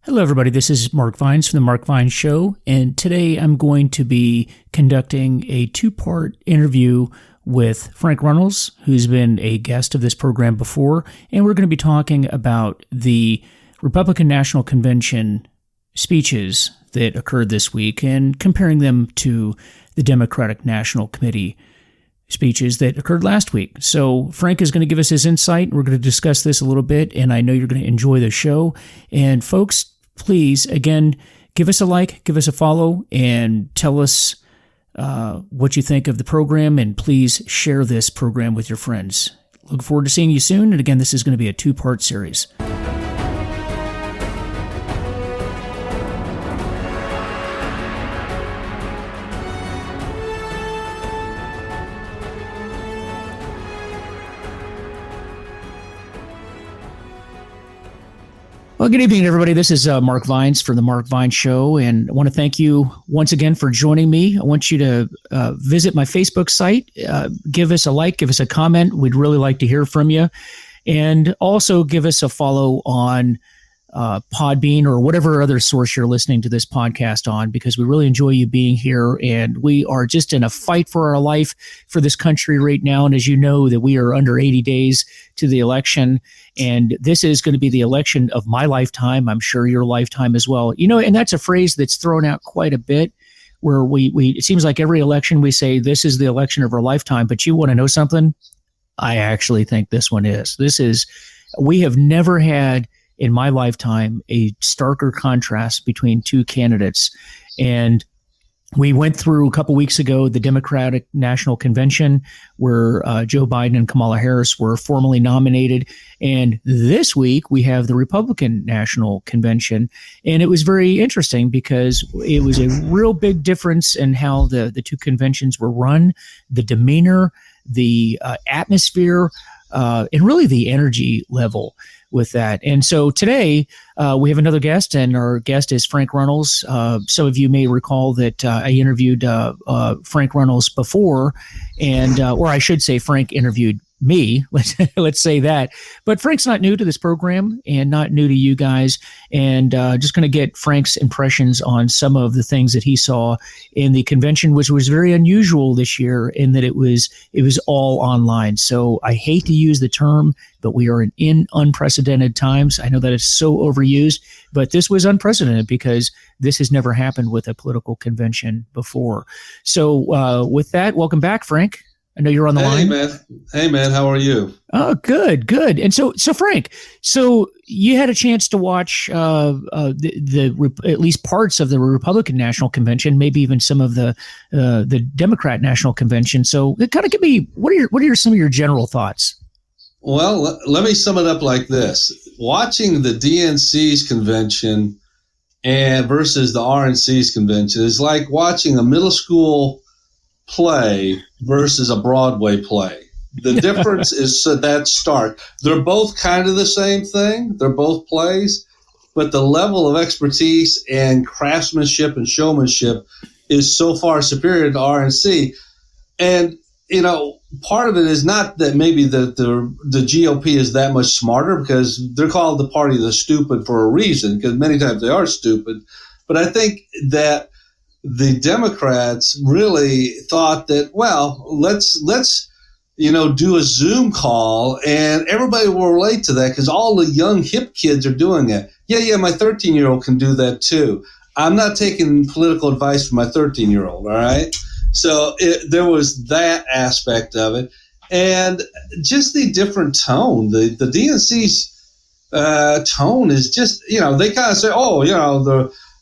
Hello, everybody. This is Mark Vines from The Mark Vines Show, and today I'm going to be conducting a two-part interview with Frank Runles, who's been a guest of this program before, and we're going to be talking about the Republican National Convention speeches that occurred this week and comparing them to the Democratic National Committee speeches that occurred last week. So Frank is going to give us his insight. We're going to discuss this a little bit, and I know you're going to enjoy the show. And folks, please, again, give us a like, give us a follow, and tell us what you think of the program, and please share this program with your friends. Look forward to seeing you soon. And again, this is going to be a two-part series. Well, good evening, everybody. This is Mark Vines for The Mark Vines Show, and I want to thank you once again for joining me. I want you to visit my Facebook site, give us a like, give us a comment. We'd really like to hear from you. And also give us a follow on Podbean or whatever other source you're listening to this podcast on, because we really enjoy you being here, and we are just in a fight for our life for this country right now. And as you know, that we are under 80 days to the election, and this is going to be the election of my lifetime. I'm sure your lifetime as well. You know, and that's a phrase that's thrown out quite a bit, where we it seems like every election we say this is the election of our lifetime. But you want to know something? I actually think this one is. We have never had in my lifetime a starker contrast between two candidates. And we went through a couple weeks ago the Democratic National Convention, where Joe Biden and Kamala Harris were formally nominated. And this week we have the Republican National Convention. And it was very interesting because it was a real big difference in how the two conventions were run, the demeanor, the atmosphere, and really the energy level with that. And so today we have another guest, and our guest is Frank Runles. Some of you may recall that I interviewed Frank Runles before, and or I should say Frank interviewed me. Let's say that. But Frank's not new to this program and not new to you guys, and just going to get Frank's impressions on some of the things that he saw in the convention, which was very unusual this year in that it was all online. So I hate to use the term, but we are in unprecedented times. I know that it's so overused, but this was unprecedented because this has never happened with a political convention before. So with that, welcome back, Frank. I know you're on the line. Hey, man. How are you? Oh, good. And so Frank, so you had a chance to watch the at least parts of the Republican National Convention, maybe even some of the Democrat National Convention. So kind of give me what are some of your general thoughts? Well, let me sum it up like this: watching the DNC's convention and versus the RNC's convention is like watching a middle school play versus a Broadway play. The difference is that start. They're both kind of the same thing. They're both plays, but the level of expertise and craftsmanship and showmanship is so far superior to RNC. And, you know, part of it is not that maybe the GOP is that much smarter, because they're called the party of the stupid for a reason, because many times they are stupid. But I think that the Democrats really thought that, well, let's do a Zoom call and everybody will relate to that because all the young hip kids are doing it. Yeah, my 13-year-old can do that too. I'm not taking political advice from my 13-year-old, all right? So there was that aspect of it. And just the different tone. The DNC's tone is just, they kind of say,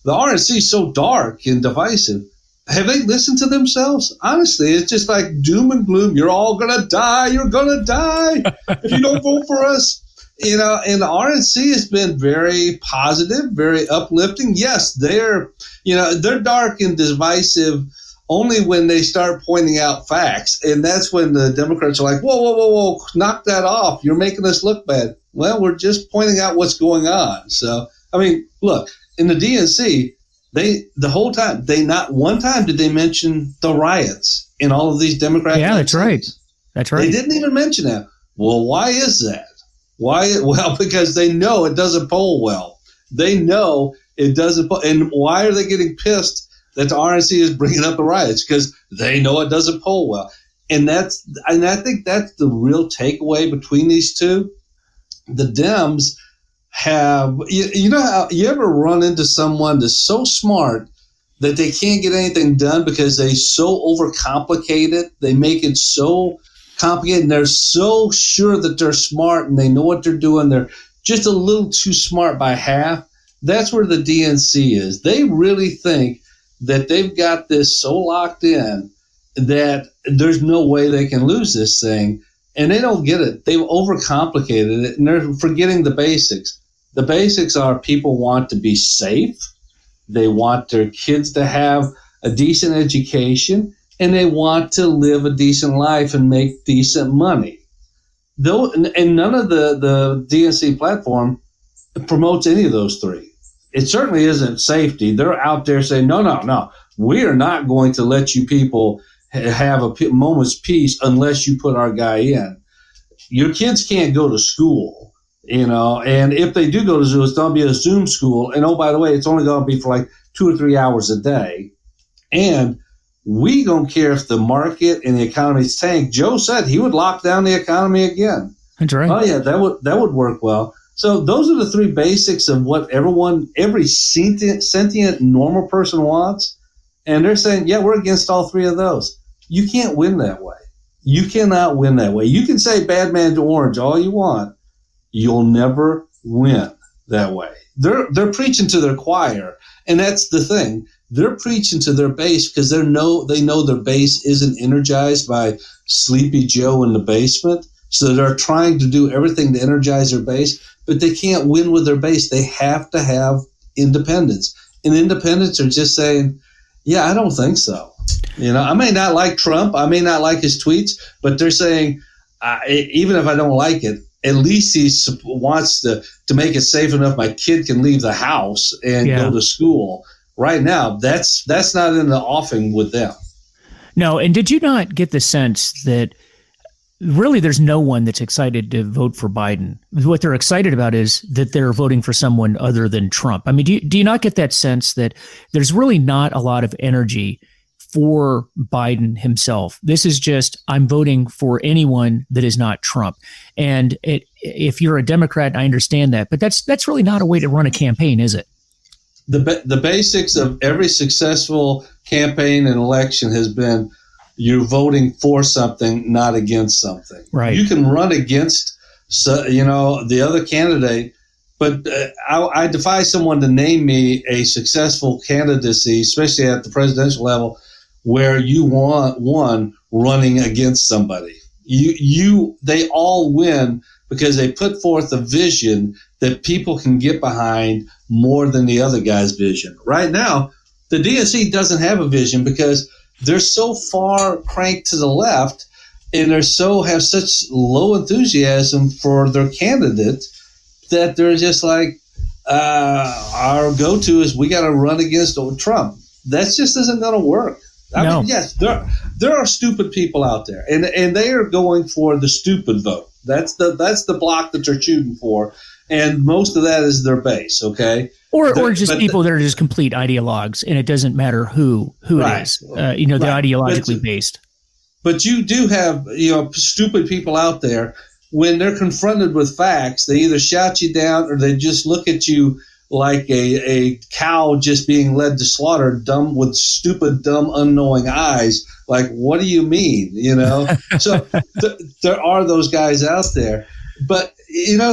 the RNC is so dark and divisive. Have they listened to themselves? Honestly, it's just like doom and gloom. You're all going to die. You're going to die if you don't vote for us. And the RNC has been very positive, very uplifting. Yes, they're dark and divisive only when they start pointing out facts. And that's when the Democrats are like, whoa, knock that off. You're making us look bad. Well, we're just pointing out what's going on. So, I mean, look. In the DNC, the whole time, not one time did they mention the riots in all of these Democratic. Yeah, that's right. That's right. They didn't even mention that. Well, why is that? Why? Well, because they know it doesn't poll well. They know it doesn't. And why are they getting pissed that the RNC is bringing up the riots? Because they know it doesn't poll well. And I think that's the real takeaway between these two. The Dems have, you know how you ever run into someone that's so smart that they can't get anything done because they so overcomplicate it. They make it so complicated, and they're so sure that they're smart and they know what they're doing. They're just a little too smart by half. That's where the DNC is. They really think that they've got this so locked in that there's no way they can lose this thing. And they don't get it. They've overcomplicated it, and they're forgetting the basics. The basics are people want to be safe. They want their kids to have a decent education, and they want to live a decent life and make decent money. Though, and none of the DNC platform promotes any of those three. It certainly isn't safety. They're out there saying, no, we are not going to let you people have a moment's peace unless you put our guy in. Your kids can't go to school, and if they do go to school, it's going to be a Zoom school. And, oh, by the way, it's only going to be for like 2 or 3 hours a day. And we don't care if the market and the economy's tank. Joe said he would lock down the economy again. That's right. Oh, yeah, that would work well. So those are the three basics of what every sentient normal person wants. And they're saying, yeah, we're against all three of those. You can't win that way. You cannot win that way. You can say bad man's orange all you want. You'll never win that way. They're preaching to their choir, and that's the thing. They're preaching to their base because they know their base isn't energized by Sleepy Joe in the basement. So they're trying to do everything to energize their base, but they can't win with their base. They have to have independents. And independents are just saying, yeah, I don't think so. I may not like Trump. I may not like his tweets, but they're saying, even if I don't like it, at least he wants to make it safe enough my kid can leave the house and go to school. Right now, that's not in the offing with them. No, and did you not get the sense that really there's no one that's excited to vote for Biden? What they're excited about is that they're voting for someone other than Trump. I mean, do you not get that sense that there's really not a lot of energy for Biden himself? This is just, I'm voting for anyone that is not Trump. And if you're a Democrat, I understand that, but that's really not a way to run a campaign, is it? The basics of every successful campaign and election has been you're voting for something, not against something. Right. You can run against, the other candidate, but I defy someone to name me a successful candidacy, especially at the presidential level, where you want one running against somebody. They all win because they put forth a vision that people can get behind more than the other guy's vision. Right now, the DNC doesn't have a vision because they're so far cranked to the left and have such low enthusiasm for their candidate that they're just like, our go-to is we got to run against Trump. That just isn't going to work. I mean, yes, there are stupid people out there, and they are going for the stupid vote. That's the block that they're shooting for, and most of that is their base. Okay, or just people that are just complete ideologues, and it doesn't matter who it is. They're ideologically based. But you do have stupid people out there. When they're confronted with facts, they either shout you down or they just look at you like a cow just being led to slaughter, dumb with stupid, dumb, unknowing eyes. Like, what do you mean? So there are those guys out there. But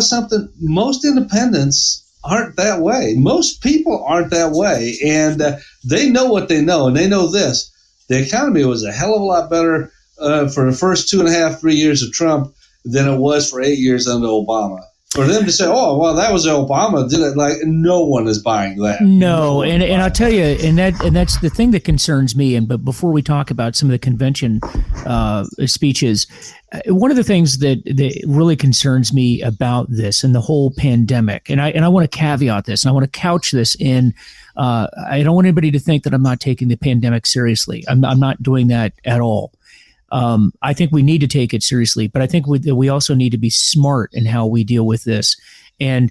something, most independents aren't that way. Most people aren't that way. And they know what they know. And they know this. The economy was a hell of a lot better for the first 2.5, 3 years of Trump than it was for 8 years under Obama. For them to say, oh, well, that was Obama did it, like no one is buying that. No, and I'll tell you, and that's the thing that concerns me. But before we talk about some of the convention speeches, one of the things that really concerns me about this and the whole pandemic, and I want to caveat this, and I want to couch this in, I don't want anybody to think that I'm not taking the pandemic seriously. I'm not doing that at all. I think we need to take it seriously, but I think we also need to be smart in how we deal with this. And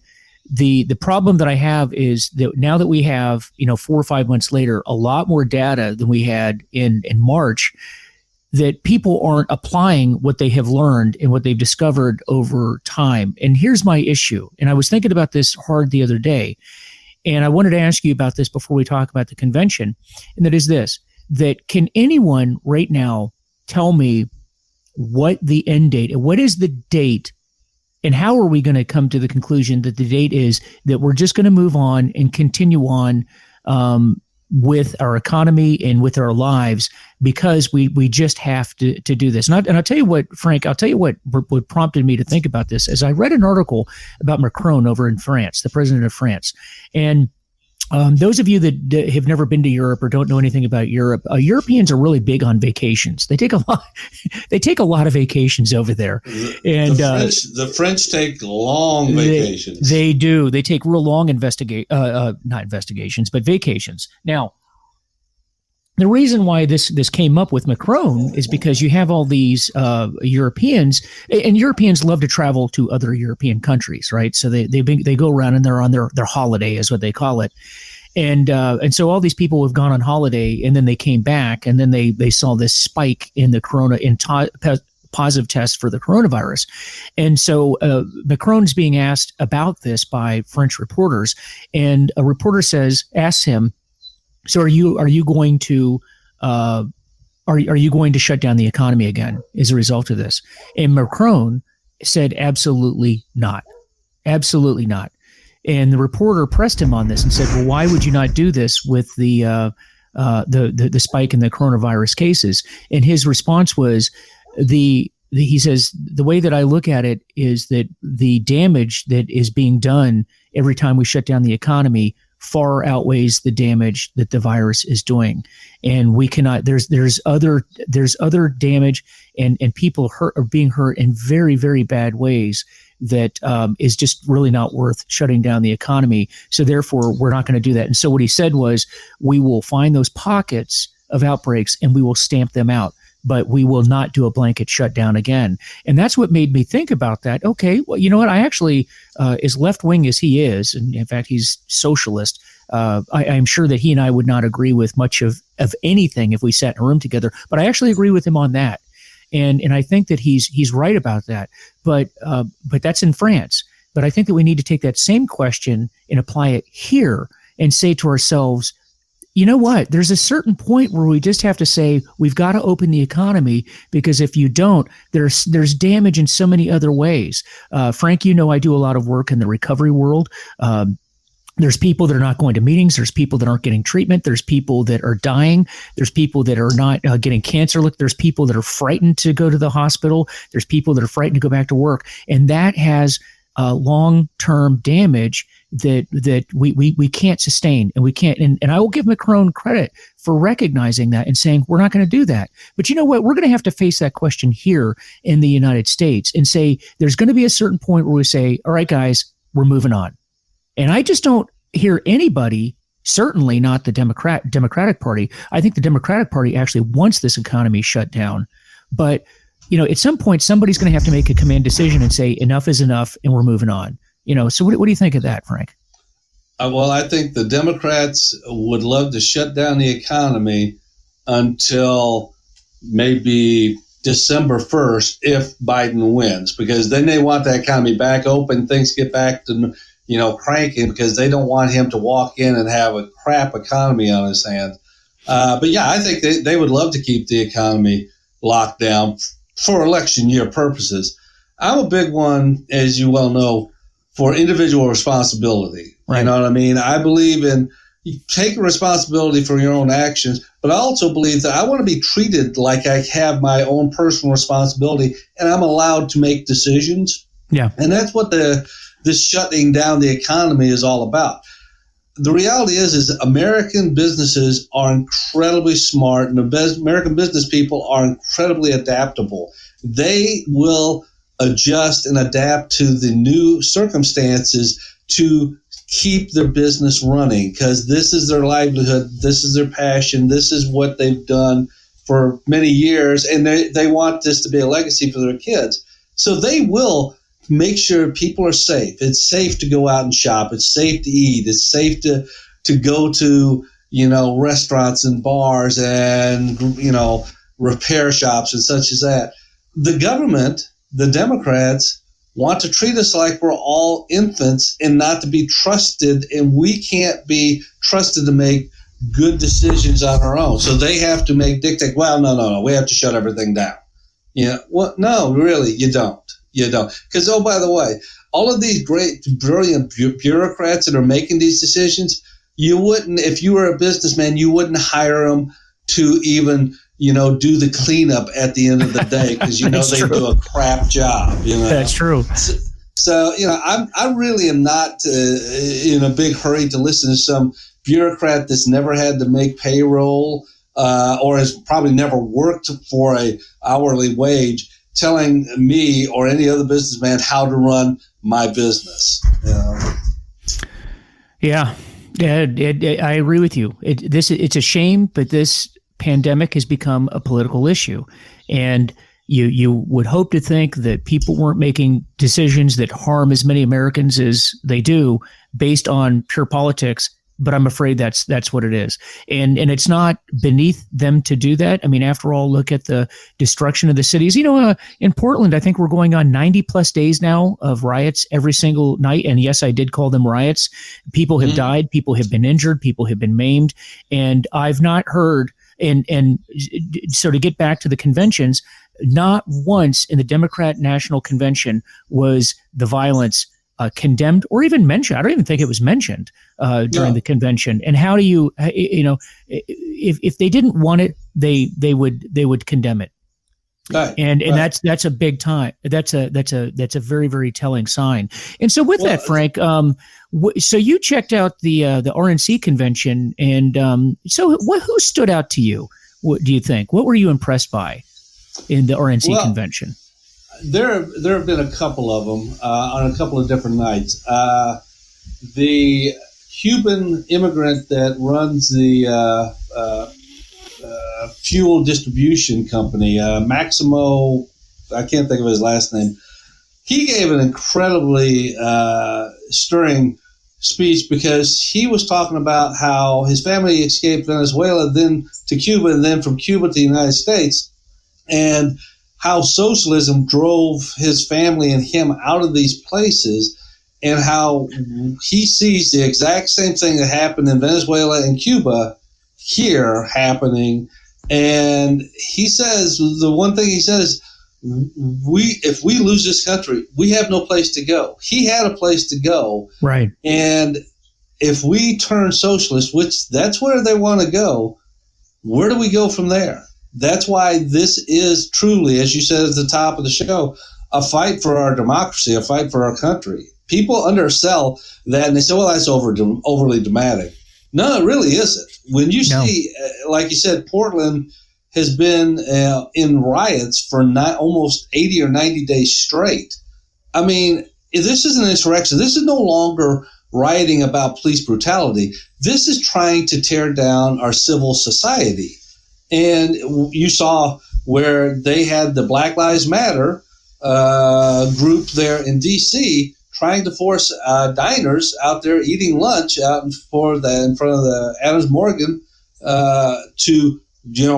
The problem that I have is that now that we have, 4 or 5 months later, a lot more data than we had in March, that people aren't applying what they have learned and what they've discovered over time. And here's my issue. And I was thinking about this hard the other day. And I wanted to ask you about this before we talk about the convention. And that is this, that can anyone right now tell me what the end date, and what is the date, and how are we going to come to the conclusion that the date is that we're just going to move on and continue on with our economy and with our lives, because we just have to do this. And I'll tell you what, Frank, what prompted me to think about this is I read an article about Macron over in France, the president of France. And those of you that have never been to Europe or don't know anything about Europe, Europeans are really big on vacations. They take a lot of vacations over there. And the French take long vacations. They do. They take real long not investigations, but vacations. Now, the reason why this came up with Macron is because you have all these Europeans, and Europeans love to travel to other European countries, right? So they go around and they're on their holiday, is what they call it. And so all these people have gone on holiday, and then they came back, and then they saw this spike in the positive tests for the coronavirus. And so Macron's being asked about this by French reporters, and a reporter asks him, so are you going to are you going to shut down the economy again as a result of this? And Macron said, absolutely not. Absolutely not. And the reporter pressed him on this and said, well, why would you not do this with the spike in the coronavirus cases? And his response was, he says, the way that I look at it is that the damage that is being done every time we shut down the economy far outweighs the damage that the virus is doing. And we cannot, there's other damage, and people are being hurt in very, very bad ways that is just really not worth shutting down the economy. So therefore, we're not going to do that. And so what he said was, we will find those pockets of outbreaks and we will stamp them out, but we will not do a blanket shutdown again. And that's what made me think about that. Okay, well, you know what? I actually, as left-wing as he is, and in fact, he's socialist, I'm sure that he and I would not agree with much of anything if we sat in a room together, but I actually agree with him on that. And I think that he's right about that. But that's in France. But I think that we need to take that same question and apply it here and say to ourselves, you know what? There's a certain point where we just have to say we've got to open the economy, because if you don't, there's damage in so many other ways. Frank, I do a lot of work in the recovery world. There's people that are not going to meetings. There's people that aren't getting treatment. There's people that are dying. There's people that are not getting cancer. Look, there's people that are frightened to go to the hospital. There's people that are frightened to go back to work. And that has long-term damage that we can't sustain, and we can't. And I will give Macron credit for recognizing that and saying, we're not going to do that. But you know what? We're going to have to face that question here in the United States and say, there's going to be a certain point where we say, all right, guys, we're moving on. And I just don't hear anybody, certainly not the Democratic Party. I think the Democratic Party actually wants this economy shut down. But, at some point, somebody's going to have to make a command decision and say enough is enough and we're moving on. So what do you think of that, Frank? Well, I think the Democrats would love to shut down the economy until maybe December 1st if Biden wins, because then they want the economy back open, things get back to cranking, because they don't want him to walk in and have a crap economy on his hands. But yeah, I think they would love to keep the economy locked down for election year purposes. I'm a big one, as you well know, for individual responsibility. Right. You know what I mean? I believe in taking responsibility for your own actions, but I also believe that I want to be treated like I have my own personal responsibility and I'm allowed to make decisions. Yeah. And that's what this shutting down the economy is all about. The reality is American businesses are incredibly smart, and American business people are incredibly adaptable. They will adjust and adapt to the new circumstances to keep their business running, because this is their livelihood, this is their passion, this is what they've done for many years, and they want this to be a legacy for their kids. So they will make sure people are safe. It's safe to go out and shop. It's safe to eat. It's safe to go to, restaurants and bars and, repair shops and such as that. The government, the Democrats, want to treat us like we're all infants and not to be trusted, and we can't be trusted to make good decisions on our own. So they have to dictate, well, no, we have to shut everything down. Well, no, really, you don't. You don't. Because, oh, by the way, all of these great, brilliant bureaucrats that are making these decisions, you wouldn't, if you were a businessman, you wouldn't hire them to even, do the cleanup at the end of the day because, they do a crap job. That's true. So I really am not in a big hurry to listen to some bureaucrat that's never had to make payroll or has probably never worked for a hourly wage telling me or any other businessman how to run my business. Yeah, I agree with you. It's a shame, but this pandemic has become a political issue, and you would hope to think that people weren't making decisions that harm as many Americans as they do based on pure politics. But I'm afraid that's what it is. And it's not beneath them to do that. I mean, after all, look at the destruction of the cities. In Portland, I think we're going on 90 plus days now of riots every single night. And yes, I did call them riots. People have died. People have been injured. People have been maimed. And I've not heard, and so to get back to the conventions, not once in the Democrat National Convention was the violence condemned or even mentioned. I don't even think it was mentioned during the convention. And how do you, if they didn't want it, they would condemn it. Right, and that's a big time. That's a very, very telling sign. And so with that, Frank, so you checked out the RNC convention, and so who stood out to you? What do you think? What were you impressed by in the RNC convention? There have been a couple of them on a couple of different nights. The Cuban immigrant that runs the fuel distribution company, Maximo, I can't think of his last name. He gave an incredibly stirring speech because he was talking about how his family escaped Venezuela, then to Cuba, and then from Cuba to the United States, and how socialism drove his family and him out of these places, and how he sees the exact same thing that happened in Venezuela and Cuba here happening. And he says, the one thing he says, if we lose this country, we have no place to go. He had a place to go. Right. And if we turn socialist, which that's where they want to go, where do we go from there? That's why this is truly, as you said at the top of the show, a fight for our democracy, a fight for our country. People undersell that, and they say, well, that's overly dramatic. No, it really isn't. When you see, like you said, Portland has been in riots for almost 80 or 90 days straight. I mean, this is an insurrection. This is no longer rioting about police brutality. This is trying to tear down our civil society. And you saw where they had the Black Lives Matter group there in D.C. trying to force diners out there eating lunch out in front of the Adams Morgan to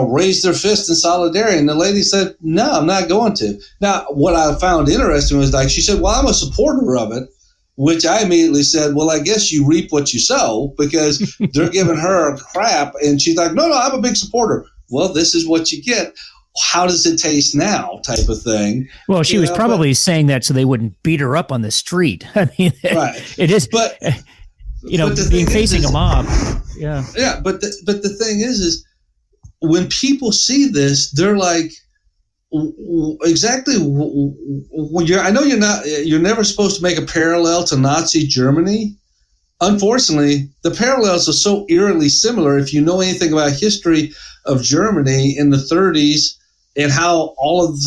raise their fist in solidarity. And the lady said, no, I'm not going to. Now, what I found interesting was she said, well, I'm a supporter of it, which I immediately said, well, I guess you reap what you sow, because they're giving her crap. And she's like, no, I'm a big supporter. Well, this is what you get. How does it taste now, type of thing. Well, she was probably saying that so they wouldn't beat her up on the street. I mean, right. It is, but being facing a mob. Yeah. Yeah. But the thing is when people see this, they're like, exactly. I know you're never supposed to make a parallel to Nazi Germany. Unfortunately, the parallels are so eerily similar. If you know anything about history of Germany in the 30s and how all of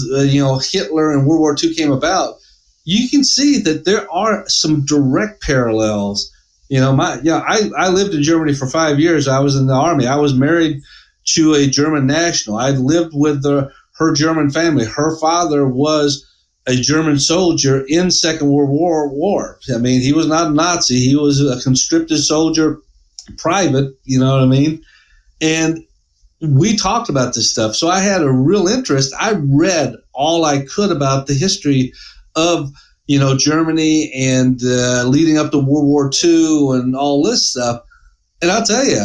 Hitler and World War II came about, you can see that there are some direct parallels. I lived in Germany for 5 years. I was in the army. I was married to a German national. I lived with her German family. Her father was a German soldier in Second World War. I mean, he was not a Nazi. He was a conscripted soldier, private, you know what I mean? And we talked about this stuff. So I had a real interest. I read all I could about the history of, Germany and leading up to World War II and all this stuff. And I'll tell you,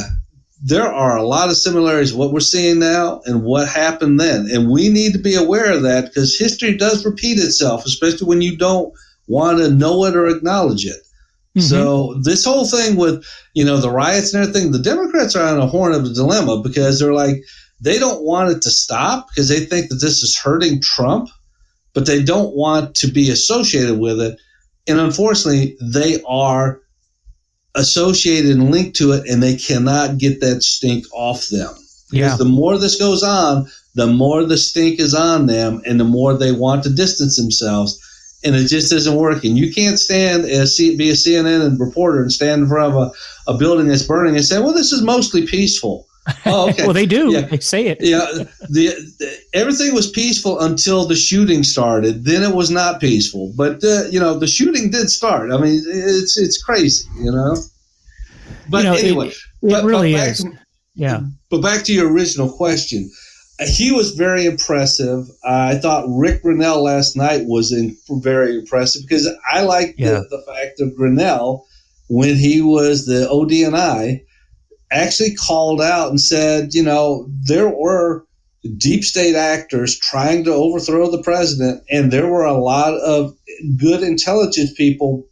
there are a lot of similarities, what we're seeing now and what happened then. And we need to be aware of that because history does repeat itself, especially when you don't want to know it or acknowledge it. Mm-hmm. So this whole thing with, the riots and everything, the Democrats are on a horn of a dilemma because they're like, they don't want it to stop because they think that this is hurting Trump, but they don't want to be associated with it. And unfortunately, they are associated and linked to it, and they cannot get that stink off them. Because the more this goes on, the more the stink is on them, and the more they want to distance themselves. And it just isn't working. You can't stand be a CNN reporter and stand in front of a building that's burning and say, well, this is mostly peaceful. Oh, okay. Well, they do. Yeah. They say it. Yeah. Everything was peaceful until the shooting started. Then it was not peaceful. But, the shooting did start. I mean, it's crazy, But anyway. It really is. But back to your original question. He was very impressive. I thought Rick Grinnell last night was very impressive because I like the fact that Grinnell, when he was the ODNI, actually called out and said, there were deep state actors trying to overthrow the president, and there were a lot of good intelligence people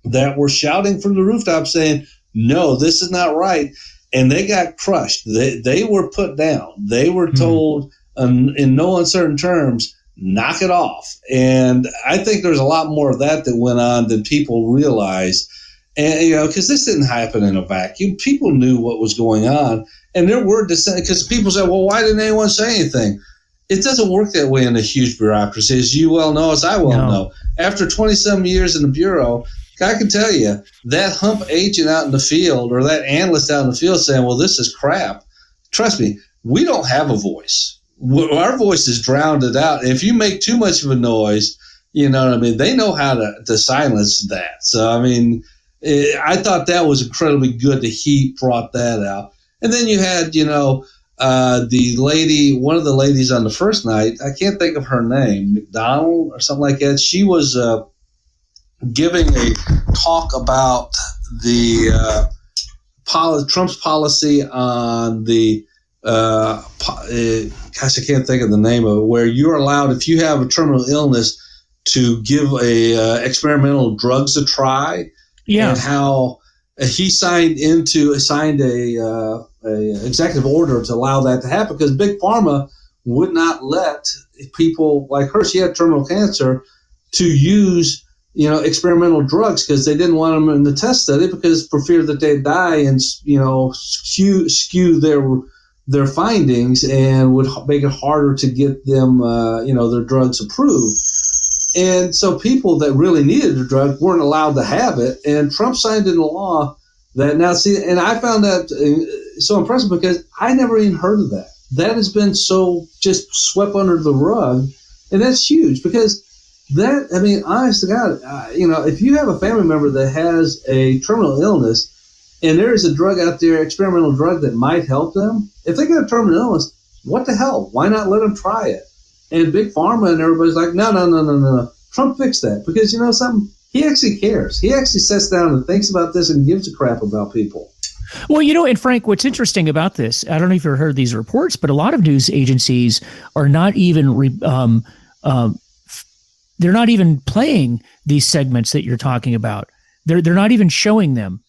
that were shouting from the rooftop saying, no, this is not right. And they got crushed. They were put down. They were told in no uncertain terms, knock it off. And I think there's a lot more of that went on than people realize. And, because this didn't happen in a vacuum. People knew what was going on. And there were dissent because people said, well, why didn't anyone say anything? It doesn't work that way in a huge bureaucracy, as you well know, as I well know. After 27 years in the Bureau, I can tell you that hump agent out in the field or that analyst out in the field saying, well, this is crap. Trust me, we don't have a voice. Our voice is drowned out. If you make too much of a noise, they know how to silence that. So, I thought that was incredibly good that he brought that out. And then you had, the lady, one of the ladies on the first night, I can't think of her name, McDonald or something like that. She was giving a talk about the Trump's policy on the gosh, I can't think of the name of it, where you're allowed, if you have a terminal illness, to give experimental drugs a try. Yeah. And how he signed a executive order to allow that to happen because Big Pharma would not let people like her, she had terminal cancer, to use experimental drugs because they didn't want them in the test study because for fear that they'd die and skew their findings and would make it harder to get them their drugs approved. And so people that really needed the drug weren't allowed to have it. And Trump signed into law that now and I found that so impressive because I never even heard of that. That has been so just swept under the rug, and that's huge because. Honest to God, if you have a family member that has a terminal illness and there is a drug out there, experimental drug that might help them, if they get a terminal illness, what the hell? Why not let them try it? And Big Pharma and everybody's like, no. Trump fixed that because something? He actually cares. He actually sits down and thinks about this and gives a crap about people. Well, and Frank, what's interesting about this, I don't know if you've heard these reports, but a lot of news agencies are not even they're not even playing these segments that you're talking about. They're not even showing them.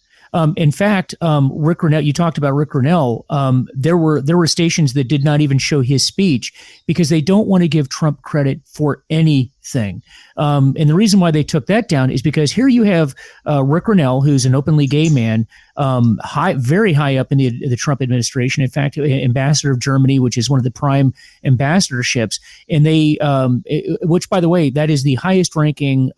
In fact, Rick Grinnell, you talked about Rick Grinnell. There were stations that did not even show his speech because they don't want to give Trump credit for anything. And the reason why they took that down is because here you have Rick Grinnell, who's an openly gay man, very high up in the Trump administration. In fact, ambassador of Germany, which is one of the prime ambassadorships, and which, by the way, that is the highest ranking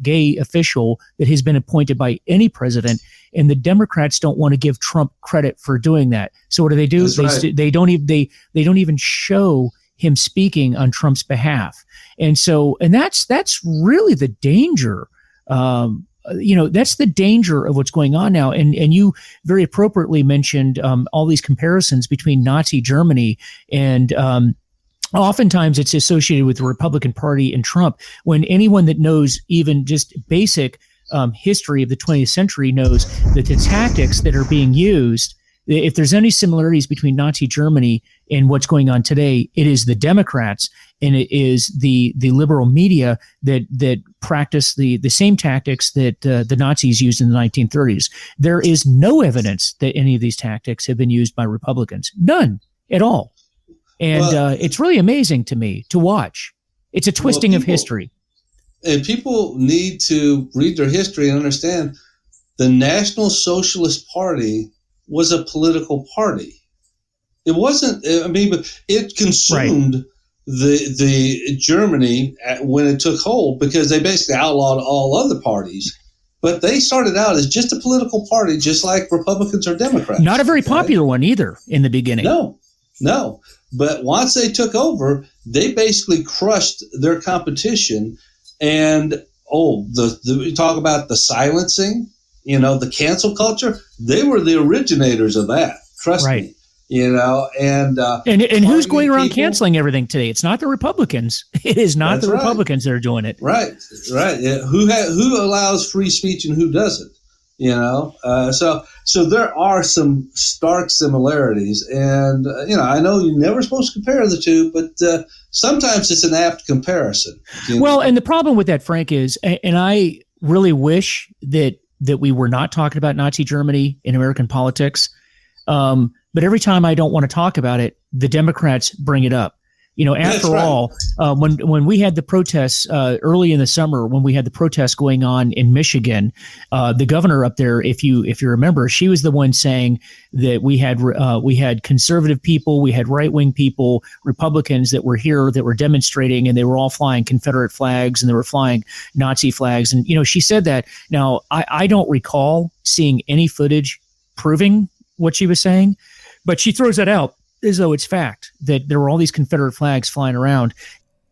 gay official that has been appointed by any president. And the Democrats don't want to give Trump credit for doing that. So what do? Right. They don't even show him speaking on Trump's behalf. And so, and that's really the danger. That's the danger of what's going on now. And you very appropriately mentioned all these comparisons between Nazi Germany and oftentimes it's associated with the Republican Party and Trump, when anyone that knows even just basic history of the 20th century knows that the tactics that are being used, if there's any similarities between Nazi Germany and what's going on today, it is the Democrats and it is the liberal media that practice the same tactics that the Nazis used in the 1930s. There is no evidence that any of these tactics have been used by Republicans. None at all. And it's really amazing to me to watch. It's a twisting of history. And people need to read their history and understand the National Socialist Party was a political party. It wasn't, but it consumed the Germany when it took hold, because they basically outlawed all other parties. But they started out as just a political party, just like Republicans or Democrats. Not a very popular one either in the beginning. No. But once they took over, they basically crushed their competition. And we talk about the silencing, the cancel culture. They were the originators of that. Trust me. And who's going around canceling everything today? It's not the Republicans. It is not the Republicans that are doing it. Right. Yeah. Who allows free speech and who doesn't? So there are some stark similarities, and I know you're never supposed to compare the two, but sometimes it's an apt comparison. Well, and the problem with that, Frank, is, and I really wish that we were not talking about Nazi Germany in American politics, but every time I don't want to talk about it, the Democrats bring it up. After all, when we had the protests early in the summer, when we had the protests going on in Michigan, the governor up there, if you remember, she was the one saying that we had conservative people, we had right-wing people, Republicans that were here that were demonstrating, and they were all flying Confederate flags and they were flying Nazi flags. And, she said that. Now, I don't recall seeing any footage proving what she was saying, but she throws that out as though it's fact that there were all these Confederate flags flying around.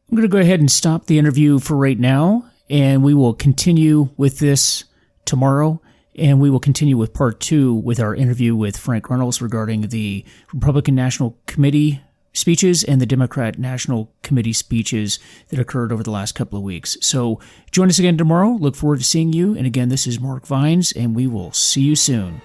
I'm going to go ahead and stop the interview for right now, and we will continue with this tomorrow, and we will continue with part 2 with our interview with Frank Runles regarding the Republican National Committee speeches and the Democrat National Committee speeches that occurred over the last couple of weeks. So join us again tomorrow. Look forward to seeing you. And again, this is Mark Vines, and we will see you soon.